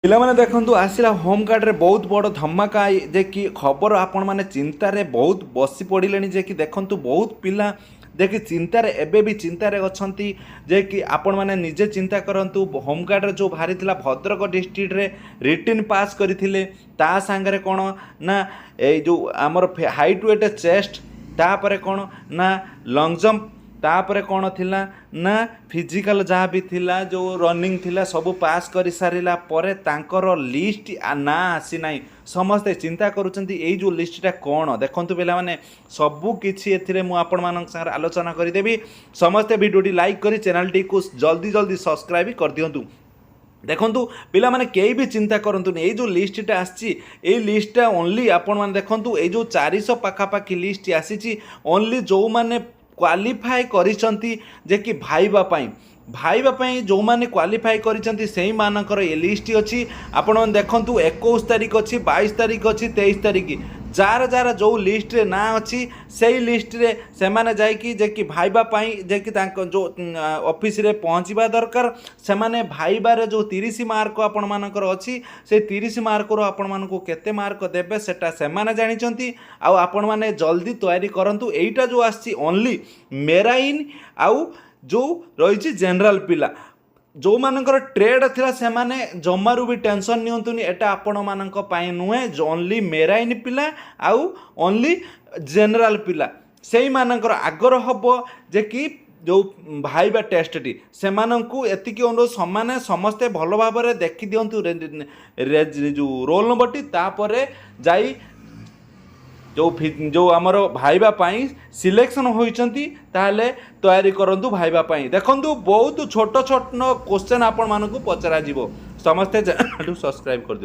ପିଲାମାନେ ଦେଖନ୍ତୁ ଆସିଲା ହୋମ୍ ଗାର୍ଡ଼ରେ ବହୁତ ବଡ଼ ଧମାକା ଯେ କି ଖବର ଆପଣମାନେ ଚିନ୍ତାରେ ବହୁତ ବସି ପଡ଼ିଲେଣି ଯେ କି ଦେଖନ୍ତୁ ବହୁତ ପିଲା ଯେ କି ଚିନ୍ତାରେ ଏବେ ବି ଚିନ୍ତାରେ ଅଛନ୍ତି ଯେ କି ଆପଣମାନେ ନିଜେ ଚିନ୍ତା କରନ୍ତୁ ହୋମ୍ ଗାର୍ଡ଼ରେ ଯେଉଁ ବାହାରିଥିଲା ଭଦ୍ରକ ଡିଷ୍ଟ୍ରିକ୍ଟରେ ରିଟିନ୍ ପାସ୍ କରିଥିଲେ ତା ସାଙ୍ଗରେ କ'ଣ ନା ଏଇ ଯେଉଁ ଆମର ହାଇଟ୍ ୱେଟ୍ ଚେଷ୍ଟ ତାପରେ କ'ଣ ନା ଲଙ୍ଗ୍ ଜମ୍ପ तापर कौन थिला ना फिजिकल जहाँ भी थिला जो रनिंग थिला सब पास कर सारा पर तांकर लिस्ट ना आसी ना समस्ते चिंता करुँचे यही जो लिस्टा कौन देखु पिला माने सबू किसी ए आपण मान सागर आलोचना करदेवी समस्ते वीडियोटी लाइक करी चैनल टी को जल्दी जल्दी सब्सक्राइब कर दिंतु। देखु पिला माने कई भी चिंता करंतु ये जो लिस्टा आसी लिस्टा ओनली आपण मैंने देखु ये जो 400 पाखापाखि लिस्ट आसी ओनली जो मैंने क्वालिफाई करिसंती जे कि भाईबा जो माने क्वालिफाई करिसंती सेही मानकर ये लिस्ट अछि आपण मन देखंतु 21 तारिख अछि 22 तारिख अछि 23 तारिख जार जार जो लिस्ट रे ना अछि सेही लिस्ट रे से माने जाय कि जे कि भाईबा जे कि तांको जो ऑफिस रे पहुंचीबा दरकार से माने भाईबा रे जो 30 मार्क आपण मानकर अछि से 30 मार्क रो आपण मानको केते मार्क देबे सेटा से माने जानिचंती आ आपण माने जल्दी तैयारी करंतु एटा जो आछि ओनली मेराइन आउ जो रही जनरल पिला जो मानकर ट्रेड थिला से माने जमारू भी टेंशन नियंतुनी एटा आपण मानक पाई नुहे ओनली मेराइन पिला आउ ओनली जनरल पिला सेही मानकर आगर हबो जे कि जो भाईबा टेस्टटी से एतिकी अनुरोध समान समस्ते भल भाव में देखी दिंतु जो रोल नंबरटी तापर जाई जो आमर भाईबा पाई सिलेक्शन होइचंती ताले तैयारी करंतु भाईबा पाई देखंतु बहुत छोट छोट क्वेश्चन आपण मानकु पचरा जीवो समस्ते सब्सक्राइब कर दियो।